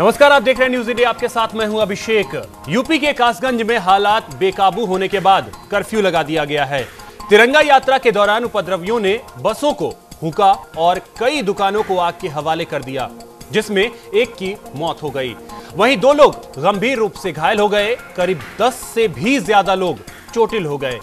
नमस्कार, आप देख रहे हैं न्यूज इंडिया। आपके साथ मैं हूं अभिषेक। यूपी के कासगंज में हालात बेकाबू होने के बाद कर्फ्यू लगा दिया गया है। तिरंगा यात्रा के दौरान उपद्रवियों ने बसों को फूंका और कई दुकानों को आग के हवाले कर दिया, जिसमें एक की मौत हो गई। वहीं 2 लोग गंभीर रूप से घायल हो गए। करीब 10 से भी ज्यादा लोग चोटिल हो गए।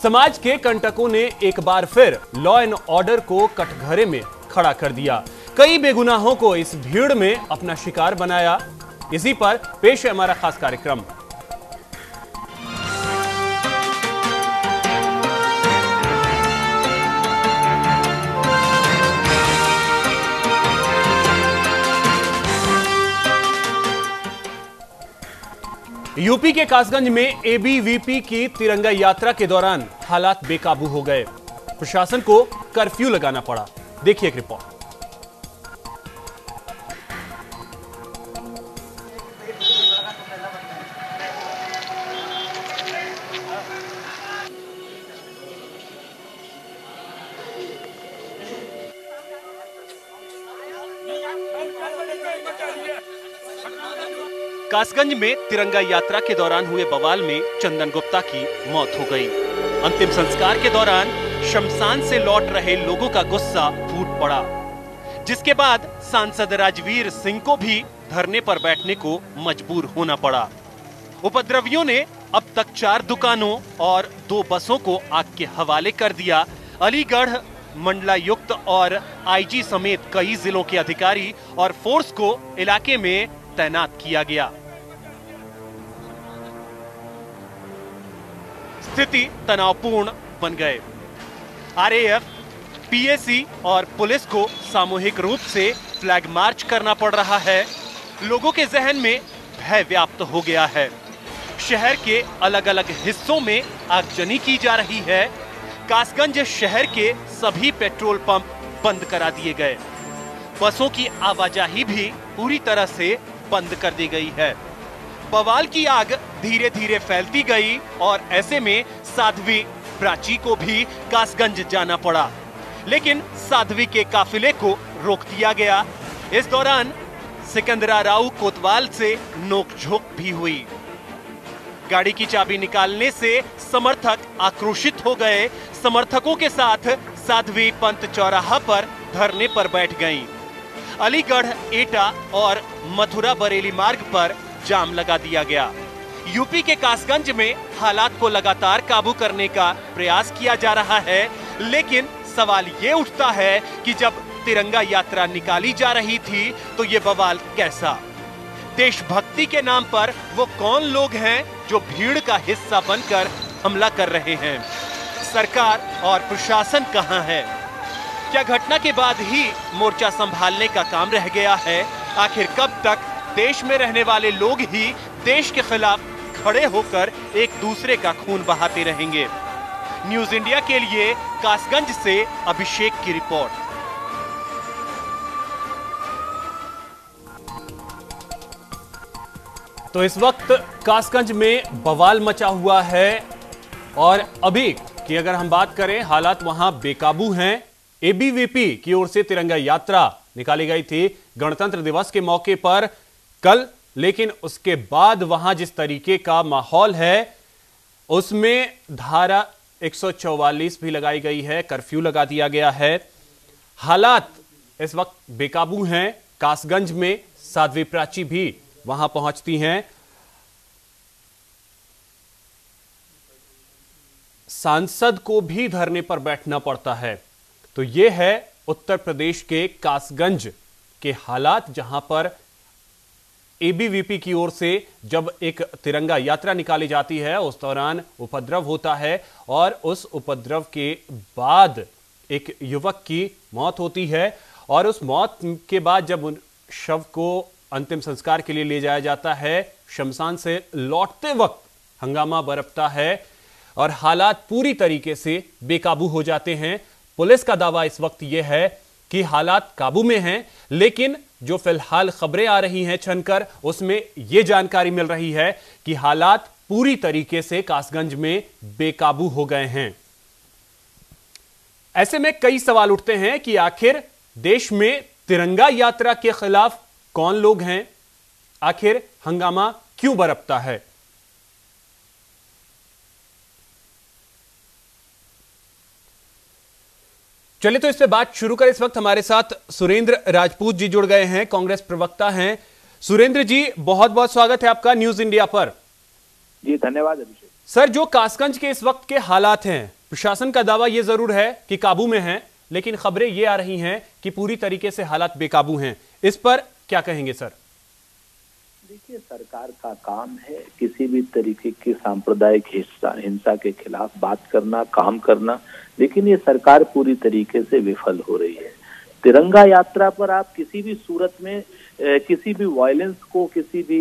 समाज के कंटकों ने एक बार फिर लॉ एंड ऑर्डर को कटघरे में खड़ा कर दिया। कई बेगुनाहों को इस भीड़ में अपना शिकार बनाया। इसी पर पेश है हमारा खास कार्यक्रम। यूपी के कासगंज में एबीवीपी की तिरंगा यात्रा के दौरान हालात बेकाबू हो गए। प्रशासन को कर्फ्यू लगाना पड़ा। देखिए एक रिपोर्ट। कासगंज में तिरंगा यात्रा के दौरान हुए बवाल में चंदन गुप्ता की मौत हो गई। अंतिम संस्कार के दौरान शमशान से लौट रहे लोगों का गुस्सा फूट पड़ा, जिसके बाद सांसद राजवीर सिंह को भी धरने पर बैठने को मजबूर होना पड़ा। उपद्रवियों ने अब तक 4 दुकानों और 2 बसों को आग के हवाले कर दिया। अलीगढ़ मंडलायुक्त और आईजी समेत कई जिलों के अधिकारी और फोर्स को इलाके में तैनात किया गया। स्थिति तनावपूर्ण बन गए। आरएएफ, पीएसी और पुलिस को सामूहिक रूप से फ्लैग मार्च करना पड़ रहा है। लोगों के जहन में भय व्याप्त हो गया है। शहर के अलग अलग हिस्सों में आगजनी की जा रही है। कासगंज शहर के सभी पेट्रोल पंप बंद करा दिए गए। बसों की आवाजाही भी पूरी तरह से बंद कर दी गई है। बवाल की आग धीरे धीरे फैलती गई और ऐसे में साध्वी प्राची को भी कासगंज जाना पड़ा, लेकिन साध्वी के काफिले को रोक दिया गया। इस दौरान सिकंदरा राव कोतवाल से नोकझोंक भी हुई। गाड़ी की चाबी निकालने से समर्थक आक्रोशित हो गए। समर्थकों के साथ साध्वी पंत चौराहा पर धरने पर बैठ गईं। अलीगढ़, एटा और मथुरा बरेली मार्ग पर जाम लगा दिया गया। यूपी के कासगंज में हालात को लगातार काबू करने का प्रयास किया जा रहा है, लेकिन सवाल ये उठता है कि जब तिरंगा यात्रा निकाली जा रही थी तो ये बवाल कैसा? देशभक्ति के नाम पर वो कौन लोग हैं जो भीड़ का हिस्सा बनकर हमला कर रहे हैं? सरकार और प्रशासन कहां है? क्या घटना के बाद ही मोर्चा संभालने का काम रह गया है? आखिर कब तक देश में रहने वाले लोग ही देश के खिलाफ खड़े होकर एक दूसरे का खून बहाते रहेंगे? न्यूज इंडिया के लिए कासगंज से अभिषेक की रिपोर्ट। तो इस वक्त कासगंज में बवाल मचा हुआ है और अभी की अगर हम बात करें, हालात वहां बेकाबू हैं। एबीवीपी की ओर से तिरंगा यात्रा निकाली गई थी गणतंत्र दिवस के मौके पर कल, लेकिन उसके बाद वहां जिस तरीके का माहौल है उसमें धारा 144 भी लगाई गई है, कर्फ्यू लगा दिया गया है। हालात इस वक्त बेकाबू हैं। कासगंज में साध्वी प्राची भी वहां पहुंचती हैं। सांसद को भी धरने पर बैठना पड़ता है। तो यह है उत्तर प्रदेश के कासगंज के हालात, जहां पर एबीवीपी की ओर से जब एक तिरंगा यात्रा निकाली जाती है उस दौरान उपद्रव होता है और उस उपद्रव के बाद एक युवक की मौत होती है और उस मौत के बाद जब उन शव को अंतिम संस्कार के लिए ले जाया जाता है, शमशान से लौटते वक्त हंगामा बरपता है और हालात पूरी तरीके से बेकाबू हो जाते हैं। पुलिस का दावा इस वक्त यह है कि हालात काबू में हैं, लेकिन जो फिलहाल खबरें आ रही हैं छनकर, उसमें यह जानकारी मिल रही है कि हालात पूरी तरीके से कासगंज में बेकाबू हो गए हैं। ऐसे में कई सवाल उठते हैं कि आखिर देश में तिरंगा यात्रा के खिलाफ कौन लोग हैं, आखिर हंगामा क्यों बरपता है? चलिए तो इस पे बात शुरू करें। इस वक्त हमारे साथ सुरेंद्र राजपूत जी जुड़ गए हैं, कांग्रेस प्रवक्ता हैं। सुरेंद्र जी, बहुत बहुत स्वागत है आपका न्यूज इंडिया पर। जी धन्यवाद अभिषेक। सर, जो कासगंज के इस वक्त के हालात हैं, प्रशासन का दावा यह जरूर है कि काबू में हैं, लेकिन खबरें ये आ रही हैं कि पूरी तरीके से हालात बेकाबू हैं। इस पर क्या कहेंगे सर? देखिए, सरकार का काम है किसी भी तरीके की सांप्रदायिक हिंसा के खिलाफ बात करना, काम करना, लेकिन ये सरकार पूरी तरीके से विफल हो रही है। तिरंगा यात्रा पर आप किसी भी सूरत में किसी भी वायलेंस को, किसी भी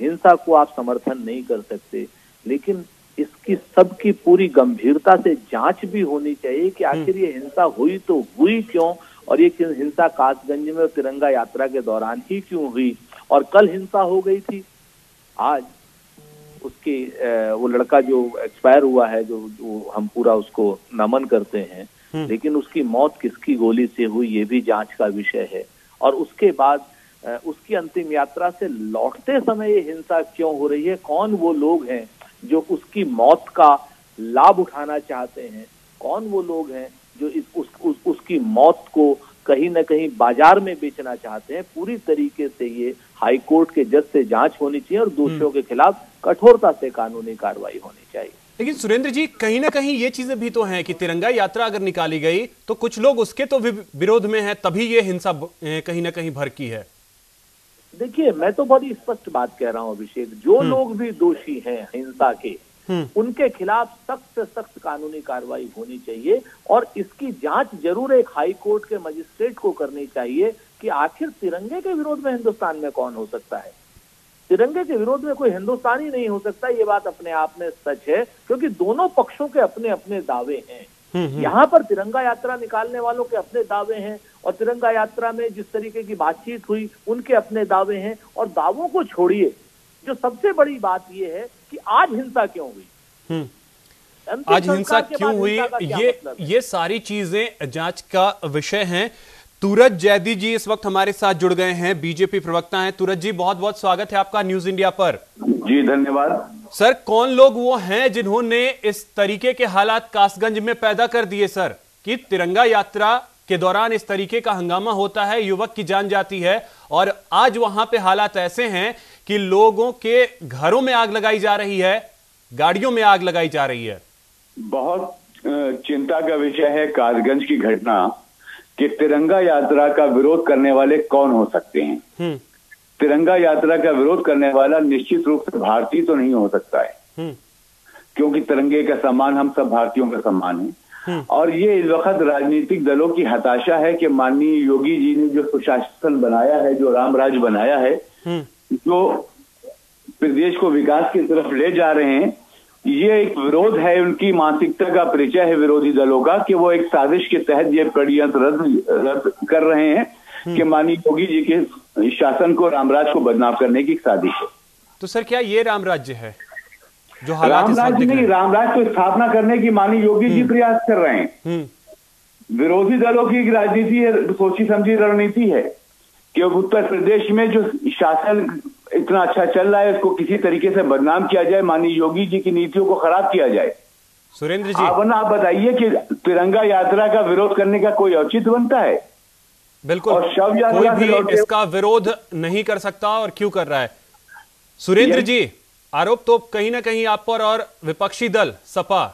हिंसा को आप समर्थन नहीं कर सकते, लेकिन इसकी सबकी पूरी गंभीरता से जांच भी होनी चाहिए कि आखिर ये हिंसा हुई तो हुई क्यों, और ये हिंसा कासगंज में तिरंगा यात्रा के दौरान ही क्यों हुई, और कल हिंसा हो गई थी, आज उसके वो लड़का जो एक्सपायर हुआ है, जो हम पूरा उसको नमन करते हैं, लेकिन उसकी मौत किसकी गोली से हुई ये भी जांच का विषय है। और उसके बाद उसकी अंतिम यात्रा से लौटते समय ये हिंसा क्यों हो रही है, कौन वो लोग हैं जो उसकी मौत का लाभ उठाना चाहते हैं, कौन वो लोग हैं जो उसकी मौत को कहीं न कहीं बाजार में बेचना चाहते हैं। पूरी तरीके से ये हाई कोर्ट के जज से जांच होनी चाहिए और दोषियों के खिलाफ कठोरता से कानूनी कार्रवाई होनी चाहिए। लेकिन सुरेंद्र जी, कहीं ना कहीं ये चीजें भी तो हैं कि तिरंगा यात्रा अगर निकाली गई तो कुछ लोग उसके तो विरोध में हैं, तभी ये हिंसा कहीं ना कहीं भड़की है। देखिए, मैं तो बहुत ही स्पष्ट बात कह रहा हूं अभिषेक, जो लोग भी दोषी हैं हिंसा के, उनके खिलाफ सख्त से सख्त कानूनी कार्रवाई होनी चाहिए, और इसकी जांच जरूर एक हाई कोर्ट के मजिस्ट्रेट को करनी चाहिए कि आखिर तिरंगे के विरोध में हिंदुस्तान में कौन हो सकता है। तिरंगे के विरोध में कोई हिंदुस्तानी नहीं हो सकता, ये बात अपने आप में सच है, क्योंकि दोनों पक्षों के अपने अपने दावे हैं। यहाँ पर तिरंगा यात्रा निकालने वालों के अपने दावे हैं, और तिरंगा यात्रा में जिस तरीके की बातचीत हुई उनके अपने दावे हैं। और दावों को छोड़िए, जो सबसे बड़ी बात यह है कि आज हिंसा क्यों हुई, आज हिंसा क्यों हुई, ये सारी चीजें जांच का विषय हैं। तुरज जैदी जी इस वक्त हमारे साथ जुड़ गए हैं, बीजेपी प्रवक्ता हैं। तुरज जी, बहुत बहुत स्वागत है आपका न्यूज इंडिया पर। जी धन्यवाद सर, कौन लोग वो हैं जिन्होंने इस तरीके के हालात कासगंज में पैदा कर दिए सर, कि तिरंगा यात्रा के दौरान इस तरीके का हंगामा होता है, युवक की जान जाती है, और आज वहां पे हालात ऐसे हैं कि लोगों के घरों में आग लगाई जा रही है, गाड़ियों में आग लगाई जा रही है। बहुत चिंता का विषय है कासगंज की घटना कि तिरंगा यात्रा का विरोध करने वाले कौन हो सकते हैं। तिरंगा यात्रा का विरोध करने वाला निश्चित रूप से भारतीय तो नहीं हो सकता है, क्योंकि तिरंगे का सम्मान हम सब भारतीयों का सम्मान है। और ये इस वक्त राजनीतिक दलों की हताशा है कि माननीय योगी जी ने जो सुशासन बनाया है, जो राम राज बनाया है, जो प्रदेश को विकास की तरफ ले जा रहे हैं, ये एक विरोध है, उनकी मानसिकता का परिचय है विरोधी दलों का, कि वो एक साजिश के तहत ये षड्यंत्र रद्द कर रहे हैं कि माननीय योगी जी के शासन को, रामराज को बदनाम करने की साजिश है। तो सर, क्या ये राम राज्य है जो हालात रामराज नहीं, रामराज को स्थापना करने की माननीय योगी जी प्रयास कर रहे हैं। विरोधी दलों की राजनीति है, सोची समझी रणनीति है कि उत्तर प्रदेश में जो शासन इतना अच्छा चल रहा है उसको किसी तरीके से बदनाम किया जाए, माननीय योगी जी की नीतियों को खराब किया जाए। सुरेंद्र जी, आप बताइए कि तिरंगा यात्रा का विरोध करने का कोई औचित्य बनता है? बिल्कुल, और कोई भी इसका विरोध नहीं कर सकता, और क्यों कर रहा है? सुरेंद्र जी, आरोप तो कहीं ना कहीं आप पर और विपक्षी दल सपा।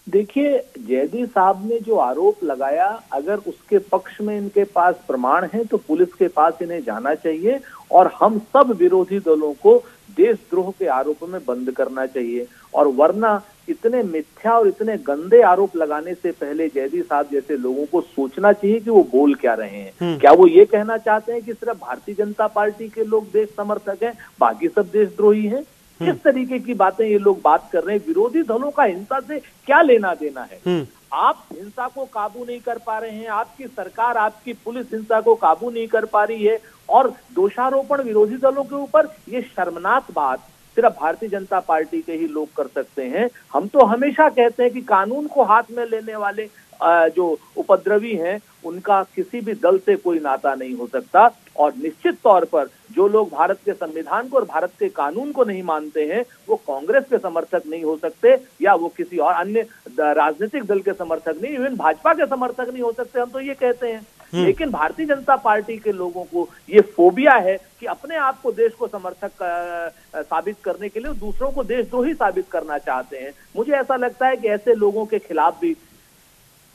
देखिए, जैदी साहब ने जो आरोप लगाया, अगर उसके पक्ष में इनके पास प्रमाण है तो पुलिस के पास इन्हें जाना चाहिए, और हम सब विरोधी दलों को देशद्रोह के आरोपों में बंद करना चाहिए। और वरना इतने मिथ्या और इतने गंदे आरोप लगाने से पहले जैदी साहब जैसे लोगों को सोचना चाहिए कि वो बोल क्या रहे हैं। क्या वो ये कहना चाहते हैं कि सिर्फ भारतीय जनता पार्टी के लोग देश समर्थक हैं, बाकी सब देशद्रोही हैं? किस तरीके की बातें ये लोग बात कर रहे हैं? विरोधी दलों का हिंसा से क्या लेना देना है? आप हिंसा को काबू नहीं कर पा रहे हैं, आपकी सरकार, आपकी पुलिस हिंसा को काबू नहीं कर पा रही है, और दोषारोपण विरोधी दलों के ऊपर, ये शर्मनाक बात सिर्फ भारतीय जनता पार्टी के ही लोग कर सकते हैं। हम तो हमेशा कहते हैं कि कानून को हाथ में लेने वाले जो उपद्रवी हैं उनका किसी भी दल से कोई नाता नहीं हो सकता। और निश्चित तौर पर जो लोग भारत के संविधान को और भारत के कानून को नहीं मानते हैं वो कांग्रेस के समर्थक नहीं हो सकते, या वो किसी और अन्य राजनीतिक दल के समर्थक नहीं, इवन भाजपा के समर्थक नहीं हो सकते, हम तो ये कहते हैं। लेकिन भारतीय जनता पार्टी के लोगों को ये फोबिया है कि अपने आप को देश को समर्थक साबित करने के लिए दूसरों को देशद्रोही साबित करना चाहते हैं। मुझे ऐसा लगता है कि ऐसे लोगों के खिलाफ भी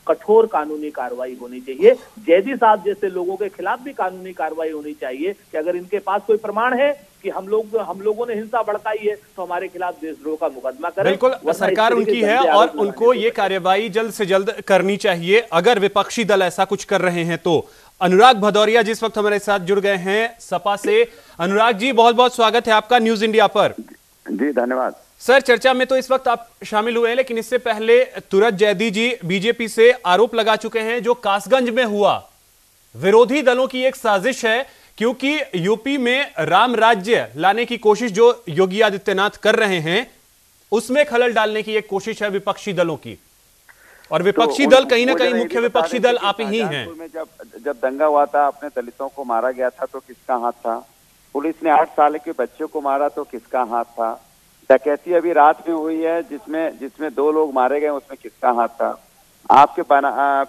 कठोर कानूनी कार्रवाई होनी चाहिए। जैदी साहब जैसे लोगों के खिलाफ भी कानूनी कार्रवाई होनी चाहिए कि अगर इनके पास कोई प्रमाण है कि हम लोगों ने हिंसा भड़काई है तो हमारे खिलाफ देशद्रोह का मुकदमा करें। बिल्कुल, सरकार उनकी है और उनको ये कार्यवाही जल्द से जल्द करनी चाहिए अगर विपक्षी दल ऐसा कुछ कर रहे हैं तो। अनुराग भदौरिया जिस वक्त हमारे साथ जुड़ गए हैं सपा से। अनुराग जी, बहुत बहुत स्वागत है आपका न्यूज इंडिया पर। जी धन्यवाद सर। चर्चा में तो इस वक्त आप शामिल हुए हैं, लेकिन इससे पहले तुरत जैदी जी बीजेपी से आरोप लगा चुके हैं जो कासगंज में हुआ विरोधी दलों की एक साजिश है, क्योंकि यूपी में राम राज्य लाने की कोशिश जो योगी आदित्यनाथ कर रहे हैं उसमें खलल डालने की एक कोशिश है विपक्षी दलों की। और विपक्षी दल कहीं ना कहीं मुख्य विपक्षी दल आप ही हैं। जब दंगा हुआ था, अपने दलितों को मारा गया था तो किसका हाथ था? पुलिस ने 8 साल के बच्चों को मारा तो किसका हाथ था? डकैती अभी रात में हुई है जिसमें 2 लोग मारे गए, उसमें किसका हाथ था? आपके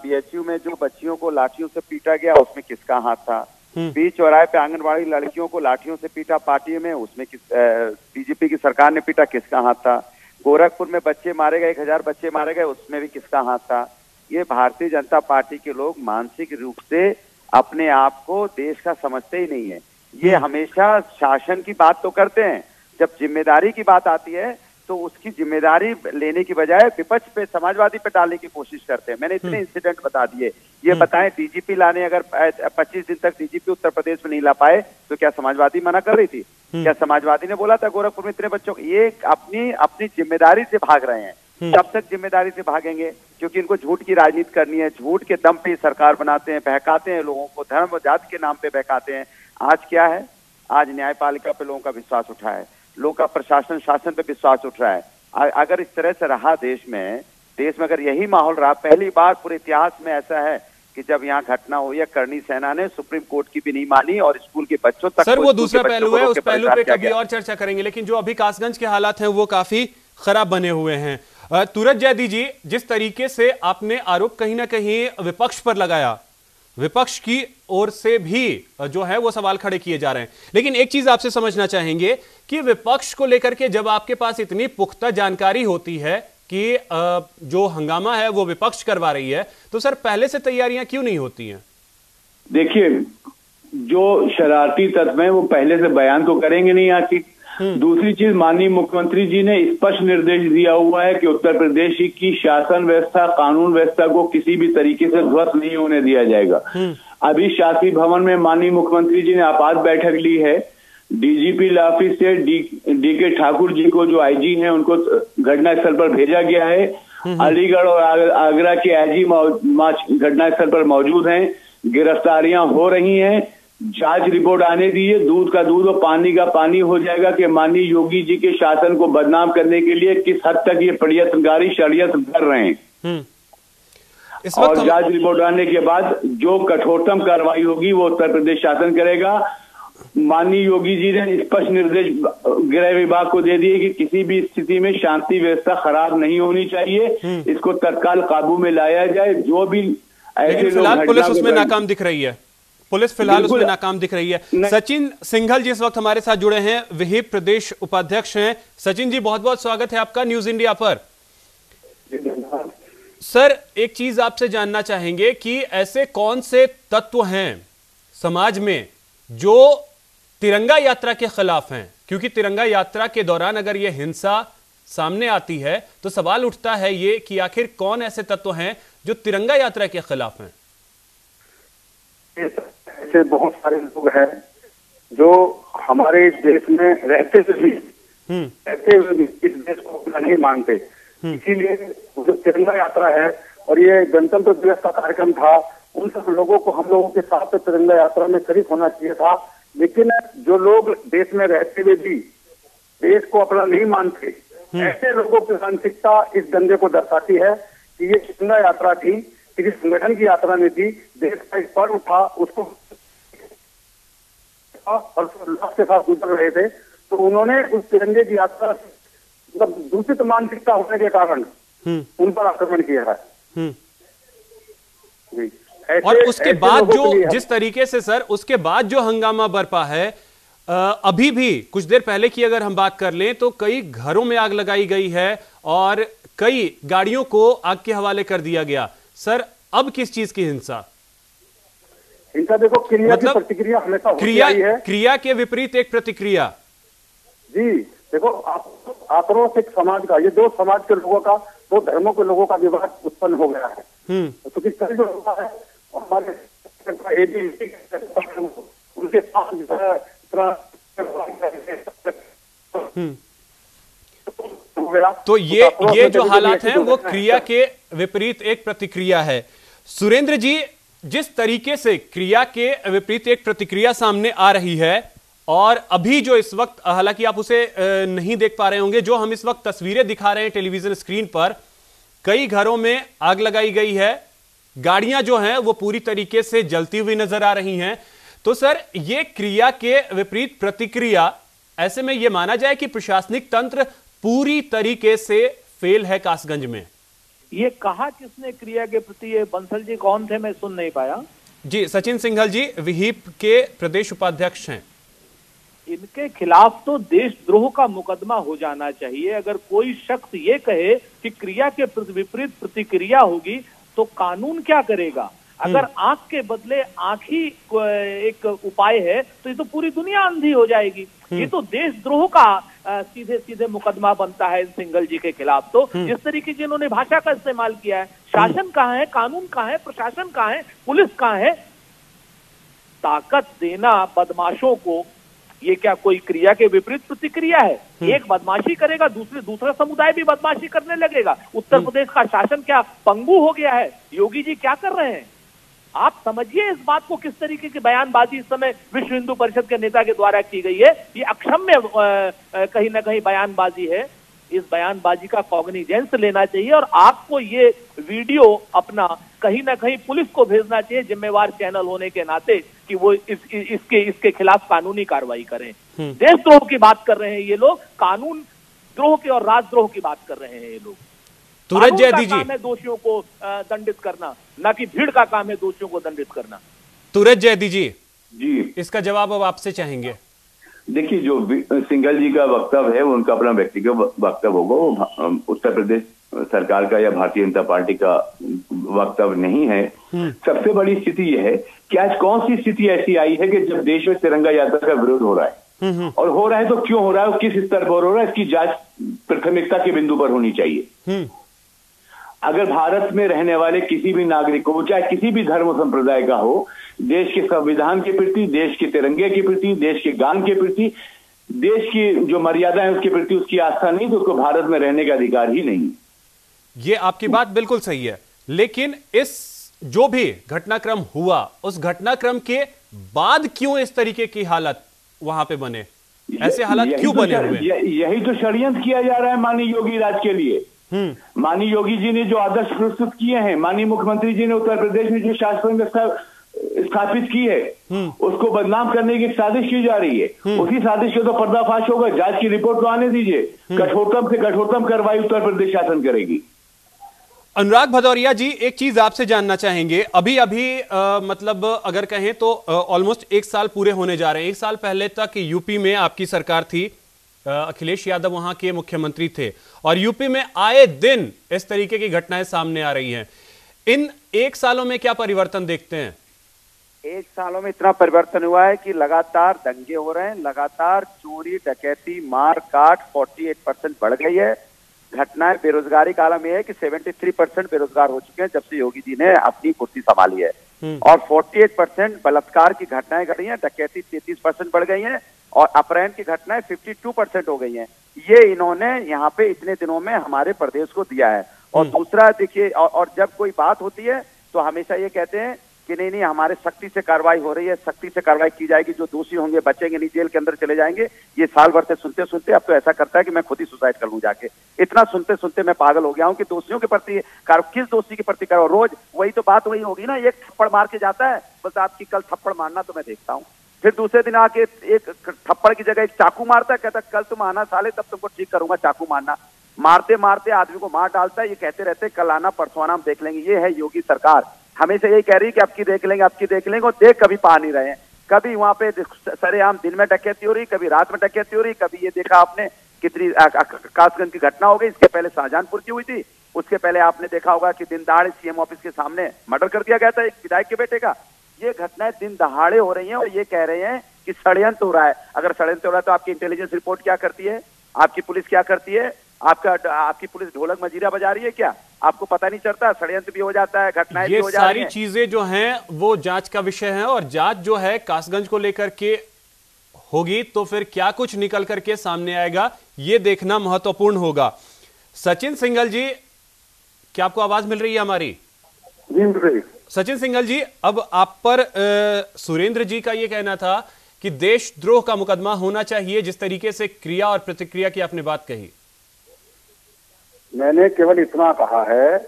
बीएचयू में जो बच्चियों को लाठियों से पीटा गया उसमें किसका हाथ था? बीच चौराहे पे आंगनबाड़ी लड़कियों को लाठियों से पीटा पार्टी में, उसमें बीजेपी की सरकार ने पीटा, किसका हाथ था? गोरखपुर में बच्चे मारे गए, 1000 बच्चे मारे गए, उसमें भी किसका हाथ था? ये भारतीय जनता पार्टी के लोग मानसिक रूप से अपने आप को देश का समझते ही नहीं है। ये हमेशा शासन की बात तो करते हैं, जब जिम्मेदारी की बात आती है तो उसकी जिम्मेदारी लेने की बजाय विपक्ष पे, समाजवादी पे डालने की कोशिश करते हैं। मैंने इतने इंसिडेंट बता दिए। ये बताएं, डीजीपी लाने अगर 25 दिन तक डीजीपी उत्तर प्रदेश में नहीं ला पाए तो क्या समाजवादी मना कर रही थी? क्या समाजवादी ने बोला था गोरखपुर में इतने बच्चों? ये अपनी जिम्मेदारी से भाग रहे हैं। तब तक जिम्मेदारी से भागेंगे क्योंकि इनको झूठ की राजनीति करनी है। झूठ के दम पे सरकार बनाते हैं, बहकाते हैं लोगों को, धर्म और जाति के नाम पे बहकाते हैं। आज क्या है? आज न्यायपालिका पे लोगों का विश्वास उठा है, लोगों का प्रशासन शासन पे विश्वास उठ रहा है। अगर इस तरह से रहा देश में अगर यही माहौल रहा, पहली बार पूरे इतिहास में ऐसा है कि जब यहाँ घटना हुई है, करणी सेना ने सुप्रीम कोर्ट की भी नहीं मानी और स्कूल के बच्चों तक। सर वो दूसरा पहलू है, उस पहलू पे कभी और चर्चा करेंगे, लेकिन जो अभी कासगंज के हालात हैं वो काफी खराब बने हुए हैं। तुरत जैदी जी, जिस तरीके से आपने आरोप कहीं ना कहीं विपक्ष पर लगाया, विपक्ष की ओर से भी जो है वो सवाल खड़े किए जा रहे हैं, लेकिन एक चीज आपसे समझना चाहेंगे कि विपक्ष को लेकर के जब आपके पास इतनी पुख्ता जानकारी होती है कि जो हंगामा है वो विपक्ष करवा रही है, तो सर पहले से तैयारियां क्यों नहीं होती हैं? देखिए, जो शरारती तत्व हैं वो पहले से बयान तो करेंगे नहीं आखिर। दूसरी चीज, माननीय मुख्यमंत्री जी ने स्पष्ट निर्देश दिया हुआ है कि उत्तर प्रदेश की शासन व्यवस्था, कानून व्यवस्था को किसी भी तरीके से ध्वस्त नहीं होने दिया जाएगा। अभी शासी भवन में माननीय मुख्यमंत्री जी ने आपात बैठक ली है। डीजीपी ऑफिस से डी.के. ठाकुर जी को, जो आईजी हैं, उनको घटनास्थल पर भेजा गया है। अलीगढ़ और आगरा के आईजी घटनास्थल पर मौजूद हैं। गिरफ्तारियां हो रही हैं। जांच रिपोर्ट आने दीजिए, दूध का दूध और पानी का पानी हो जाएगा कि माननीय योगी जी के शासन को बदनाम करने के लिए किस हद तक ये षड्यंत्र कर रहे हैं। और जांच रिपोर्ट आने के बाद जो कठोरतम कार्रवाई होगी वो उत्तर प्रदेश शासन करेगा। माननीय योगी जी ने स्पष्ट निर्देश गृह विभाग को दे दिए कि किसी भी स्थिति में शांति व्यवस्था खराब नहीं होनी चाहिए, इसको तत्काल काबू में लाया जाए। जो भी ऐसे लोग, पुलिस उसमें नाकाम दिख रही है, पुलिस फिलहाल उसमें नाकाम दिख रही है। सचिन सिंघल जिस वक्त हमारे साथ जुड़े हैं, विहिप प्रदेश उपाध्यक्ष हैं। सचिन जी, बहुत बहुत स्वागत है आपका न्यूज इंडिया पर। सर, एक चीज आपसे जानना चाहेंगे कि ऐसे कौन से तत्व हैं समाज में जो तिरंगा यात्रा के खिलाफ हैं? क्योंकि तिरंगा यात्रा के दौरान अगर ये हिंसा सामने आती है तो सवाल उठता है ये कि आखिर कौन ऐसे तत्व हैं जो तिरंगा यात्रा के खिलाफ हैं? ऐसे बहुत सारे लोग हैं जो हमारे देश में रहते हुए भी इस देश को अपना नहीं मानते। इसीलिए जो तिरंगा यात्रा है और ये गणतंत्र दिवस का कार्यक्रम था, उन सब लोगों को हम लोगों के साथ तिरंगा यात्रा में शरीक होना चाहिए था। लेकिन जो लोग देश में रहते हुए भी देश को अपना नहीं मानते, ऐसे लोगों की मानसिकता इस दंगे को दर्शाती है कि ये तिरंगा यात्रा थी किसी संगठन की यात्रा में थी, देश का एक पर्व था, उसको हर्षोल्लास के साथ गुजर रहे थे, तो उन्होंने उस तिरंगे की यात्रा मतलब दूषित मानसिकता होने के कारण उन पर आक्रमण किया है। जी। और उसके बाद जो जिस तरीके से सर उसके बाद जो हंगामा बरपा है, अभी भी कुछ देर पहले की अगर हम बात कर लें तो कई घरों में आग लगाई गई है और कई गाड़ियों को आग के हवाले कर दिया गया। सर अब किस चीज की हिंसा? हिंसा देखो, क्रिया की प्रतिक्रिया हमेशा होती आई है। क्रिया के विपरीत एक प्रतिक्रिया। जी देखो, आक्रोश एक समाज का, ये दो समाज के लोगों का, दो धर्मों के लोगों का विवाद उत्पन्न हो गया है। तो किस तरह जो हुआ है, हमारे उनके साथ तो ये जो हालात हैं वो क्रिया के विपरीत एक प्रतिक्रिया है। सुरेंद्र जी, जिस तरीके से क्रिया के विपरीत एक प्रतिक्रिया सामने आ रही है और अभी जो इस वक्त, हालांकि आप उसे नहीं देख पा रहे होंगे, जो हम इस वक्त तस्वीरें दिखा रहे हैं टेलीविजन स्क्रीन पर, कई घरों में आग लगाई गई है, गाड़ियां जो हैं वो पूरी तरीके से जलती हुई नजर आ रही हैं। तो सर ये क्रिया के विपरीत प्रतिक्रिया, ऐसे में यह माना जाए कि प्रशासनिक तंत्र पूरी तरीके से फेल है कासगंज में? ये कहा किसने क्रिया के प्रति? ये बंसल जी कौन थे, मैं सुन नहीं पाया। जी, सचिन सिंघल जी विहिप के प्रदेश उपाध्यक्ष हैं। इनके खिलाफ तो देशद्रोह का मुकदमा हो जाना चाहिए। अगर कोई शख्स ये कहे कि क्रिया के विपरीत प्रतिक्रिया होगी तो कानून क्या करेगा? अगर आंख के बदले आंख ही एक उपाय है तो ये तो पूरी दुनिया अंधी हो जाएगी। ये तो देशद्रोह का सीधे सीधे मुकदमा बनता है सिंघल जी के खिलाफ। तो जिस तरीके की इन्होंने भाषा का इस्तेमाल किया है, शासन कहाँ है, कानून कहाँ है, प्रशासन कहाँ है, पुलिस कहाँ है? ताकत देना बदमाशों को, ये क्या कोई क्रिया के विपरीत प्रतिक्रिया है? एक बदमाशी करेगा, दूसरा समुदाय भी बदमाशी करने लगेगा। उत्तर प्रदेश का शासन क्या पंगु हो गया है? योगी जी क्या कर रहे हैं? आप समझिए इस बात को, किस तरीके की बयानबाजी इस समय विश्व हिंदू परिषद के नेता के द्वारा की गई है। ये अक्षम्य कहीं ना कहीं बयानबाजी है। इस बयानबाजी का कॉग्निजेंस लेना चाहिए और आपको ये वीडियो अपना कहीं ना कहीं पुलिस को भेजना चाहिए, जिम्मेवार चैनल होने के नाते, कि वो इसके खिलाफ कानूनी कार्रवाई करें। देशद्रोह की बात कर रहे हैं ये लोग, कानून द्रोह की और राजद्रोह की बात कर रहे हैं ये लोग। तुरज जैदी जी, काम है दोषियों को दंडित करना, ना कि भीड़ का काम है दोषियों को दंडित करना। तुरज जैदी जी, इसका जवाब अब आपसे चाहेंगे। देखिए, जो सिंघल जी का वक्तव्य है वो उनका अपना व्यक्तिगत वक्तव्य होगा, वो उत्तर प्रदेश सरकार का या भारतीय जनता पार्टी का वक्तव्य नहीं है। सबसे बड़ी स्थिति यह है कि आज कौन सी स्थिति ऐसी आई है कि जब देश में तिरंगा यात्रा का विरोध हो रहा है, और हो रहा है तो क्यों हो रहा है, किस स्तर पर हो रहा है, इसकी जांच प्राथमिकता के बिंदु पर होनी चाहिए। अगर भारत में रहने वाले किसी भी नागरिक को, चाहे किसी भी धर्म संप्रदाय का हो, देश के संविधान के प्रति, देश के तिरंगे के प्रति, देश के गान के प्रति, देश की जो मर्यादा है उसके प्रति उसकी आस्था नहीं, तो उसको भारत में रहने का अधिकार ही नहीं। ये आपकी बात बिल्कुल सही है, लेकिन इस जो भी घटनाक्रम हुआ, उस घटनाक्रम के बाद क्यों इस तरीके की हालत वहां पे बने? ऐसे हालात क्यों बने हुए? यही तो षड्यंत्र किया जा रहा है माननीय योगी राज के लिए। माननीय योगी जी ने जो आदर्श प्रस्तुत किए हैं, माननीय मुख्यमंत्री जी ने उत्तर प्रदेश में जो शासन व्यवस्था स्थापित की है, उसको बदनाम करने की साजिश की जा रही है। उसी साजिश का तो पर्दाफाश होगा। जांच की रिपोर्ट तो आने दीजिए, कठोरतम से कठोरतम कार्रवाई उत्तर प्रदेश शासन करेगी। अनुराग भदौरिया जी, एक चीज आपसे जानना चाहेंगे। अभी मतलब अगर कहें तो ऑलमोस्ट एक साल पूरे होने जा रहे हैं। एक साल पहले तक यूपी में आपकी सरकार थी, अखिलेश यादव वहां के मुख्यमंत्री थे, और यूपी में आए दिन इस तरीके की घटनाएं सामने आ रही हैं। इन एक सालों में क्या परिवर्तन देखते हैं? एक सालों में इतना परिवर्तन हुआ है कि लगातार दंगे हो रहे हैं, लगातार चोरी डकैती मार काट 48% बढ़ गई है। घटनाएं, बेरोजगारी का आलम यह है कि 73% बेरोजगार हो चुके हैं जब से योगी जी ने अपनी कुर्सी संभाली है, और 48% बलात्कार की घटनाएं घट रही हैं, डकैती 33% बढ़ गई है, और अपहरण की घटनाएं 52% हो गई हैं। ये इन्होंने यहाँ पे इतने दिनों में हमारे प्रदेश को दिया है। और दूसरा देखिए, और जब कोई बात होती है तो हमेशा ये कहते हैं कि नहीं नहीं हमारे सख्ती से कार्रवाई हो रही है, सख्ती से कार्रवाई की जाएगी, जो दोषी होंगे बचेंगे नहीं, जेल के अंदर चले जाएंगे। ये साल भर से सुनते सुनते अब तो ऐसा करता है कि मैं खुद ही सुसाइड कर लूं जाके। इतना सुनते सुनते मैं पागल हो गया हूं कि दोषियों के प्रति किस दोषी के प्रति करो। रोज वही तो बात वही होगी ना, एक थप्पड़ मार के जाता है, बस आपकी कल थप्पड़ मारना तो मैं देखता हूँ। फिर दूसरे दिन आके एक थप्पड़ की जगह एक चाकू मारता है, कहता कल तुम आना साले तब तुमको ठीक करूंगा चाकू मारना। मारते मारते आदमी को मार डालता है। ये कहते रहते कल आना परसों आना हम देख लेंगे। ये है योगी सरकार, हमेशा यही कह रही है कि अब की देख लेंगे, अब की देख लेंगे, और देख कभी पा नहीं रहे हैं। कभी वहां पे सरेआम दिन में डकैती हो रही, कभी रात में डकैती हो रही, कभी ये देखा आपने कितनी कासगंज की घटना हो गई। इसके पहले शाहजहानपुर की हुई थी, उसके पहले आपने देखा होगा कि दिन दहाड़े सीएम ऑफिस के सामने मर्डर कर दिया गया था एक विधायक के बेटे का। ये घटनाएं दिन दहाड़े हो रही हैं और ये कह रहे हैं कि षड्यंत्र हो रहा है। अगर षड्यंत्र हो रहा है तो आपकी इंटेलिजेंस रिपोर्ट क्या करती है, आपकी पुलिस क्या करती है? आपकी पुलिस ढोलक मजीरा बजा रही है क्या? आपको पता नहीं चलता? षड्यंत्र भी हो जाता है, घटनाएं भी हो जाती हैं। ये सारी चीजें जो हैं वो जांच का विषय है, और जांच जो है कासगंज को लेकर के होगी तो फिर क्या कुछ निकल करके सामने आएगा ये देखना महत्वपूर्ण होगा। सचिन सिंघल जी, क्या आपको आवाज मिल रही है हमारी? जी सचिन सिंघल जी, अब आप पर सुरेंद्र जी का ये कहना था कि देशद्रोह का मुकदमा होना चाहिए, जिस तरीके से क्रिया और प्रतिक्रिया की आपने बात कही। मैंने केवल इतना कहा है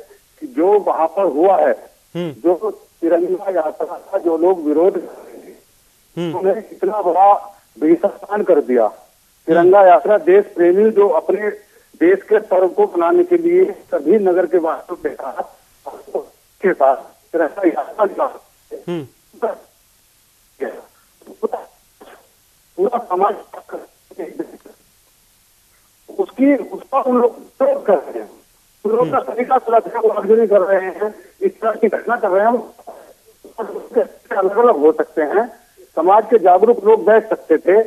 कि जो वहां पर हुआ है, जो तिरंगा यात्रा का जो लोग विरोध उन्होंने इतना बड़ा बेईमान कर दिया। तिरंगा यात्रा देश प्रेमी जो अपने देश के पर्व को मनाने के लिए सभी नगर के वासियों के साथ तिरंगा यात्रा पूरा समाज उसका उन लोग विरोध कर रहे हैं। उन लोग का तरीका गलत है, वो आगे नहीं कर रहे हैं, इस तरह की घटना कर रहे हैं। अलग अलग हो सकते हैं, समाज के जागरूक लोग बैठ सकते थे।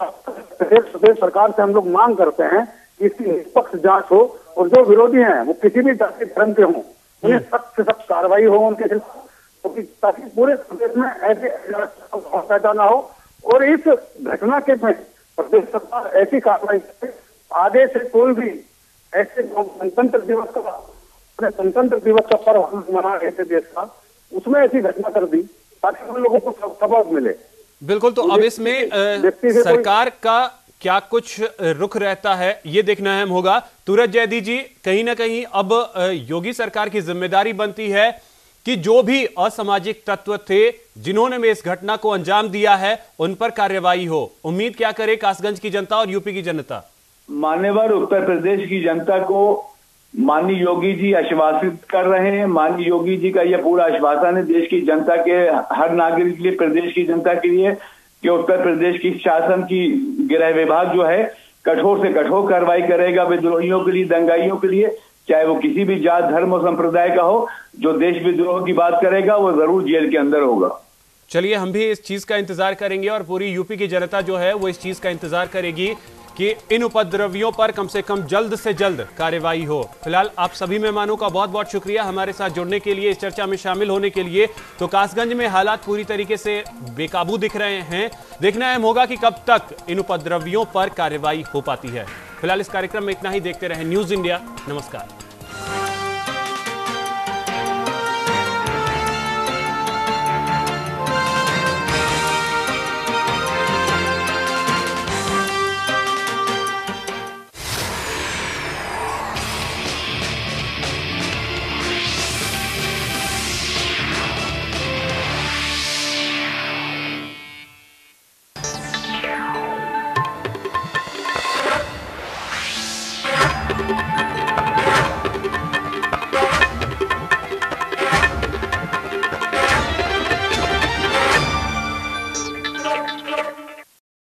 प्रदेश सरकार से हम लोग मांग करते हैं कि इसकी निष्पक्ष जांच हो, और जो विरोधी हैं वो किसी भी जाति धर्म के हों, उन्हें सख्त से सख्त कार्रवाई हो उनके खिलाफ, ताकि पूरे प्रदेश में ऐसे पैदा ना हो। और इस घटना के में प्रदेश सरकार ऐसी कार्रवाई करे, आगे से कोई भी ऐसे गणतंत्र दिवस का पर्व मना रहे थे देश का, उसमें ऐसी घटना कर दी ताकि उन लोगों को सबक मिले। बिल्कुल, तो अब इसमें सरकार का क्या कुछ रुख रहता है ये देखना अहम होगा। तुरत जैदी जी, कहीं ना कहीं अब योगी सरकार की जिम्मेदारी बनती है कि जो भी असामाजिक तत्व थे जिन्होंने में इस घटना को अंजाम दिया है उन पर कार्रवाई हो। उम्मीद क्या करे कासगंज की जनता और यूपी की जनता? मान्यवर उत्तर प्रदेश की जनता को माननीय योगी जी आश्वासित कर रहे हैं। माननीय योगी जी का यह पूरा आश्वासन है देश की जनता के, हर नागरिक के लिए, प्रदेश की जनता के लिए, कि उत्तर प्रदेश की शासन की गृह विभाग जो है कठोर से कठोर कार्रवाई करेगा विद्रोहियों के लिए, दंगाइयों के लिए, चाहे वो किसी भी जात धर्म और संप्रदाय का हो। जो देश विद्रोह की बात करेगा वो जरूर जेल के अंदर होगा। चलिए, हम भी इस चीज का इंतजार करेंगे और पूरी यूपी की जनता जो है वो इस चीज का इंतजार करेगी कि इन उपद्रवियों पर कम से कम जल्द से जल्द कार्रवाई हो। फिलहाल आप सभी मेहमानों का बहुत बहुत शुक्रिया हमारे साथ जुड़ने के लिए, इस चर्चा में शामिल होने के लिए। तो कासगंज में हालात पूरी तरीके से बेकाबू दिख रहे हैं, देखना अहम होगा कि कब तक इन उपद्रवियों पर कार्रवाई हो पाती है। फिलहाल इस कार्यक्रम में इतना ही। देखते रहें न्यूज़ इंडिया। नमस्कार।